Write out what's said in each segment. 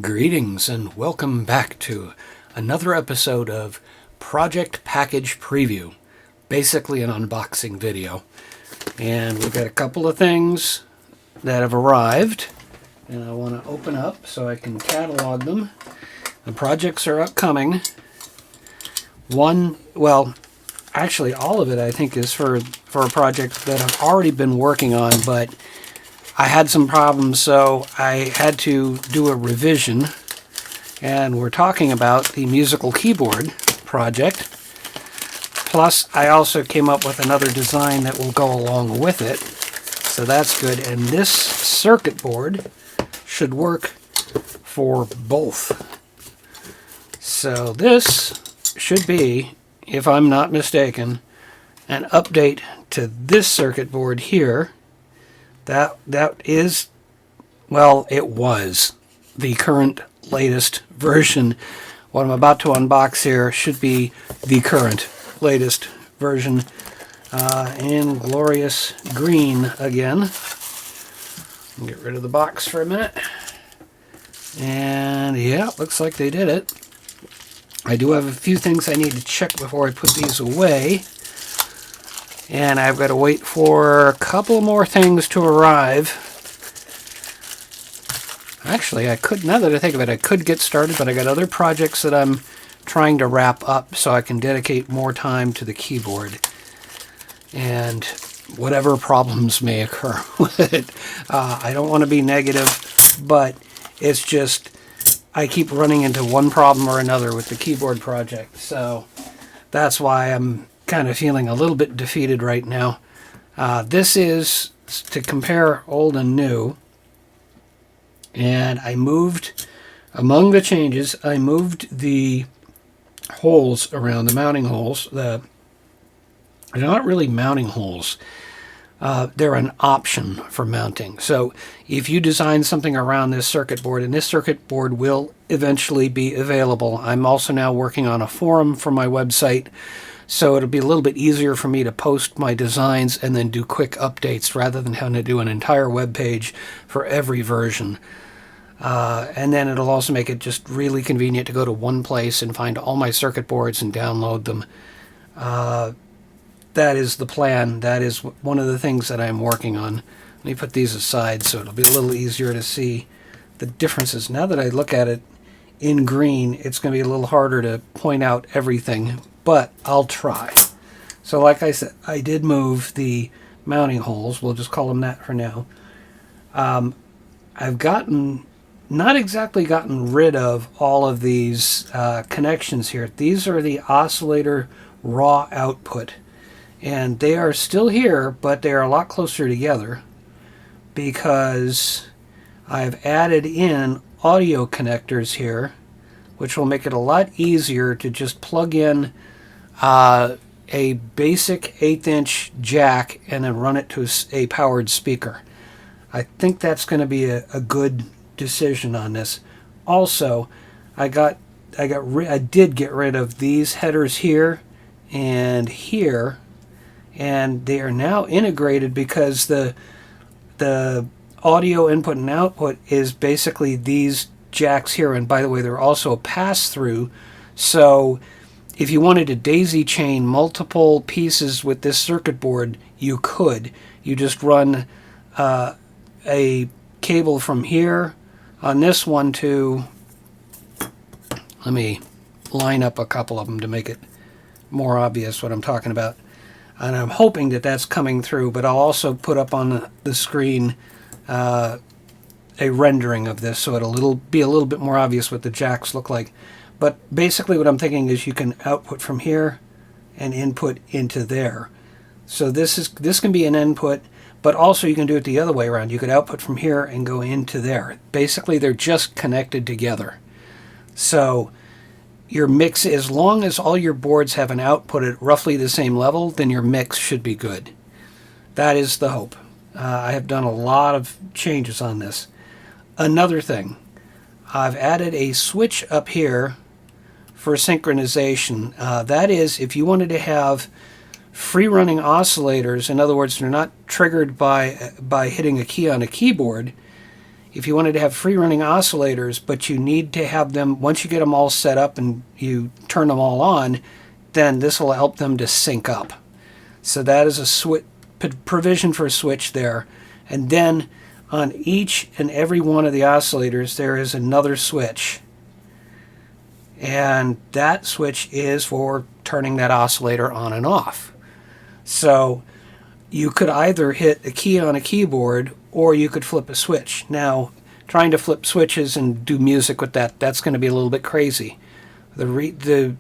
Greetings and welcome back to another episode of Project Package Preview, basically an unboxing video. And we've got a couple of things that have arrived, and I want to open up so I can catalog them. The projects are upcoming. Actually all of it I think is for a project that I've already been working on, but I had some problems, so I had to do a revision, and we're talking about the musical keyboard project. Plus, I also came up with another design that will go along with it, so that's good. And this circuit board should work for both. So this should be, if I'm not mistaken, an update to this circuit board here. That is, well, it was the current latest version. What I'm about to unbox here should be the current latest version in glorious green again. Get rid of the box for a minute. And yeah, looks like they did it. I do have a few things I need to check before I put these away. And I've got to wait for a couple more things to arrive. Actually, now that I think of it, I could get started, but I got other projects that I'm trying to wrap up so I can dedicate more time to the keyboard. And whatever problems may occur with it. I don't want to be negative, but it's just, I keep running into one problem or another with the keyboard project. So that's why I'm kind of feeling a little bit defeated right now. This is to compare old and new, and I moved, among the changes, I moved the holes around, the mounting holes. They're not really mounting holes. They're an option for mounting. So if you design something around this circuit board, and this circuit board will eventually be available. I'm also now working on a forum for my website, so it'll be a little bit easier for me to post my designs and then do quick updates rather than having to do an entire web page for every version. And then it'll also make it just really convenient to go to one place and find all my circuit boards and download them. That is the plan. That is one of the things that I'm working on. Let me put these aside so it'll be a little easier to see the differences. Now that I look at it in green, it's going to be a little harder to point out everything, but I'll try. So like I said, I did move the mounting holes. We'll just call them that for now. I've not exactly gotten rid of all of these connections here. These are the oscillator raw output. And they are still here, but they are a lot closer together because I've added in audio connectors here, which will make it a lot easier to just plug in a basic 1/8" jack and then run it to a powered speaker. I think that's going to be a good decision on this. Also, I did get rid of these headers here and here, and they are now integrated because the audio input and output is basically these jacks here. And by the way, they're also a pass-through, so if you wanted to daisy chain multiple pieces with this circuit board, you could. You just run a cable from here on this one to, let me line up a couple of them to make it more obvious what I'm talking about. And I'm hoping that that's coming through, but I'll also put up on the screen a rendering of this so it'll be a little bit more obvious what the jacks look like. But basically what I'm thinking is you can output from here and input into there. So this can be an input, but also you can do it the other way around. You could output from here and go into there. Basically they're just connected together. So your mix, as long as all your boards have an output at roughly the same level, then your mix should be good. That is the hope. I have done a lot of changes on this. Another thing, I've added a switch up here for synchronization. That is, if you wanted to have free-running oscillators, in other words, they're not triggered by hitting a key on a keyboard, if you wanted to have free running oscillators, but you need to have them, once you get them all set up and you turn them all on, then this will help them to sync up. So that is a provision for a switch there. And then on each and every one of the oscillators, there is another switch. And that switch is for turning that oscillator on and off. So you could either hit a key on a keyboard or you could flip a switch. Now, trying to flip switches and do music with that, that's going to be a little bit crazy. The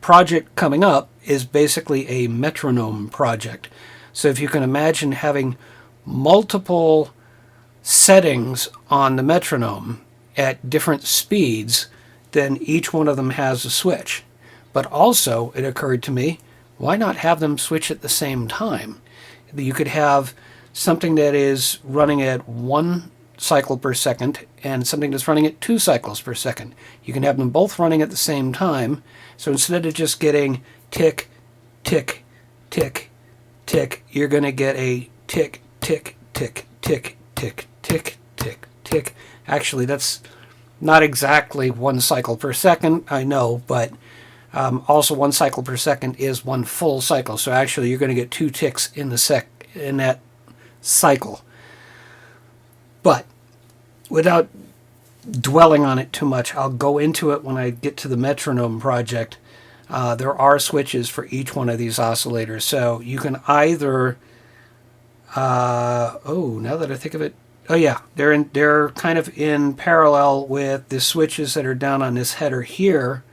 project coming up is basically a metronome project. So if you can imagine having multiple settings on the metronome at different speeds, then each one of them has a switch. But also, it occurred to me, why not have them switch at the same time? You could have something that is running at 1 cycle per second and something that's running at 2 cycles per second. You can have them both running at the same time. So instead of just getting tick, tick, tick, tick, you're going to get a tick, tick, tick, tick, tick, tick, tick, tick. Actually, that's not exactly 1 cycle per second, I know, but also 1 cycle per second is 1 full cycle. So actually, you're going to get 2 ticks in that cycle. But without dwelling on it too much, I'll go into it when I get to the metronome project. There are switches for each one of these oscillators. So you can either, now that I think of it, oh yeah, they're kind of in parallel with the switches that are down on this header here,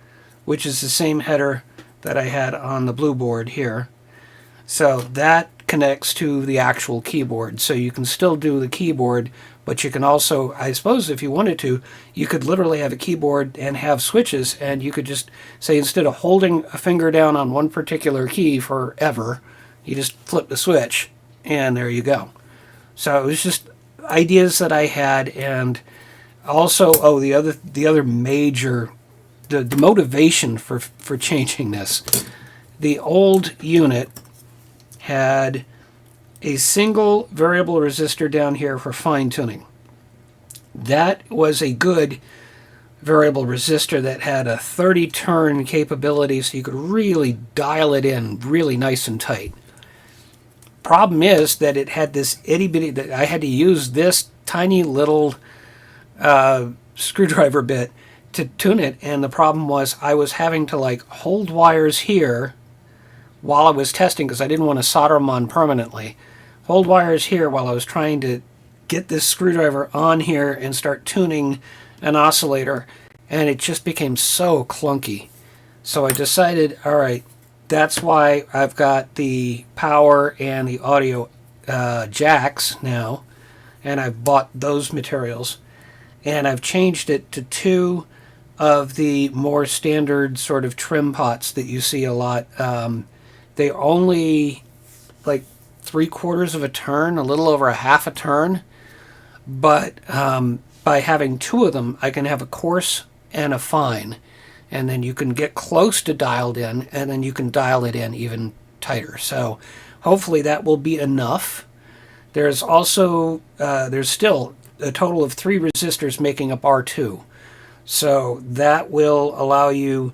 which is the same header that I had on the blue board here. So that connects to the actual keyboard. So you can still do the keyboard, but you can also, I suppose if you wanted to, you could literally have a keyboard and have switches, and you could just say, instead of holding a finger down on one particular key forever, you just flip the switch, and there you go. So it was just ideas that I had, and also, the other major, the motivation for changing this. The old unit had a single variable resistor down here for fine tuning. That was a good variable resistor that had a 30 turn capability, so you could really dial it in really nice and tight. Problem is that it had this itty bitty, that I had to use this tiny little screwdriver bit to tune it, and the problem was I was having to like hold wires here while I was testing, because I didn't want to solder them on permanently. Hold wires here while I was trying to get this screwdriver on here and start tuning an oscillator, and it just became so clunky. So I decided, all right, that's why I've got the power and the audio jacks now, and I've bought those materials, and I've changed it to 2 of the more standard sort of trim pots that you see a lot. They only like 3/4 of a turn, a little over a half a turn, but by having 2 of them, I can have a coarse and a fine, and then you can get close to dialed in, and then you can dial it in even tighter. So hopefully that will be enough. There's also there's still a total of 3 resistors making up R2, so that will allow you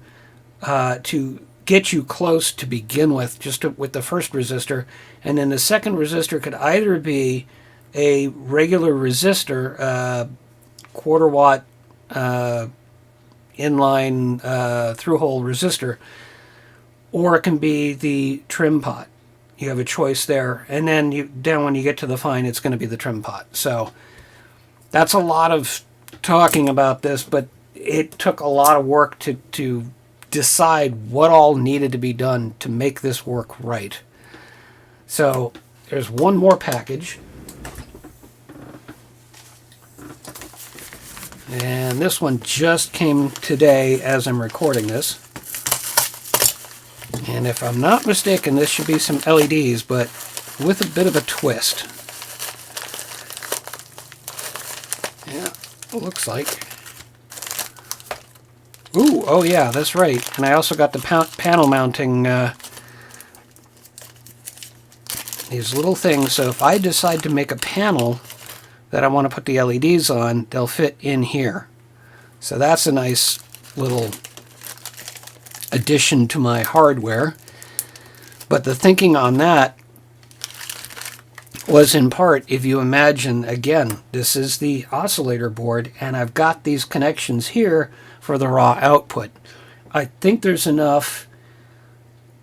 to get you close to begin with, with the first resistor, and then the second resistor could either be a regular resistor, 1/4 watt inline through-hole resistor, or it can be the trim pot. You have a choice there, and then down when you get to the fine, it's going to be the trim pot. So that's a lot of talking about this, but it took a lot of work to decide what all needed to be done to make this work right. So there's one more package, and this one just came today as I'm recording this, and if I'm not mistaken, this should be some LEDs, but with a bit of a twist. Yeah, it looks like. Ooh, oh yeah, that's right. And I also got the panel mounting, these little things. So if I decide to make a panel that I want to put the LEDs on, they'll fit in here. So that's a nice little addition to my hardware. But the thinking on that was in part, if you imagine, again, this is the oscillator board, and I've got these connections here for the raw output. I think there's enough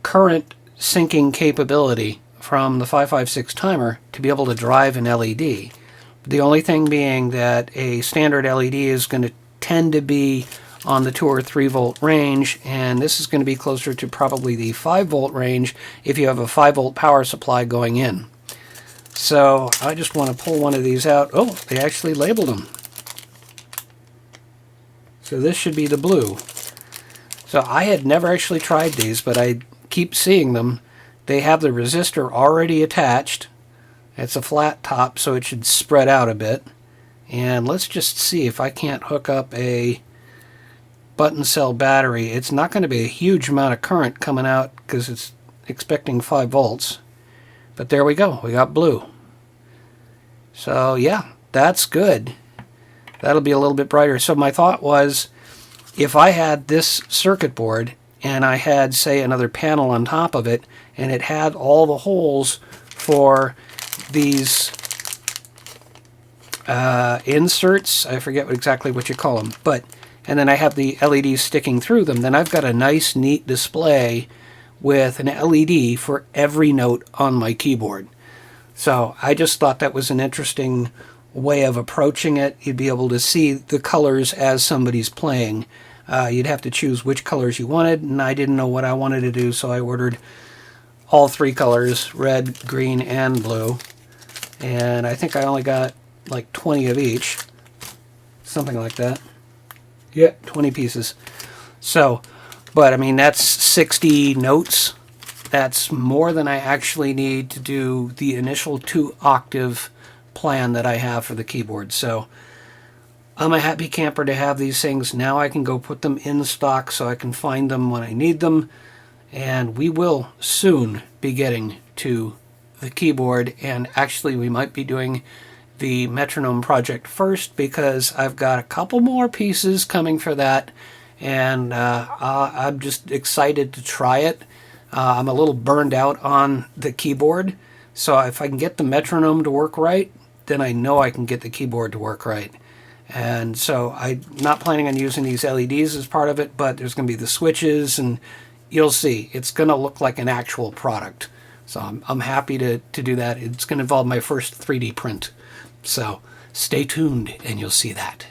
current syncing capability from the 556 timer to be able to drive an LED. The only thing being that a standard LED is going to tend to be on the 2 or 3 volt range, and this is going to be closer to probably the 5 volt range if you have a 5 volt power supply going in. So I just want to pull one of these out. Oh, they actually labeled them. So this should be the blue. So I had never actually tried these, but I keep seeing them. They have the resistor already attached. It's a flat top, so it should spread out a bit. And let's just see if I can't hook up a button cell battery. It's not going to be a huge amount of current coming out because it's expecting 5 volts. But there we go. We got blue. So yeah, that's good. That'll be a little bit brighter. So my thought was, if I had this circuit board and I had, say, another panel on top of it, and it had all the holes for these inserts, I forget exactly what you call them, and then I have the LEDs sticking through them, then I've got a nice, neat display with an LED for every note on my keyboard. So I just thought that was an interesting way of approaching it. You'd be able to see the colors as somebody's playing. You'd have to choose which colors you wanted, and I didn't know what I wanted to do, so I ordered all 3 colors, red, green, and blue. And I think I only got like 20 of each, something like that. Yeah, 20 pieces. So, but I mean, that's 60 notes. That's more than I actually need to do the initial 2-octave plan that I have for the keyboard. So I'm a happy camper to have these things. Now I can go put them in stock so I can find them when I need them. And we will soon be getting to the keyboard. And actually, we might be doing the metronome project first because I've got a couple more pieces coming for that. And I'm just excited to try it. I'm a little burned out on the keyboard. So if I can get the metronome to work right, then I know I can get the keyboard to work right. And so I'm not planning on using these LEDs as part of it, but there's going to be the switches, and you'll see. It's going to look like an actual product. So I'm happy to do that. It's going to involve my first 3D print. So stay tuned and you'll see that.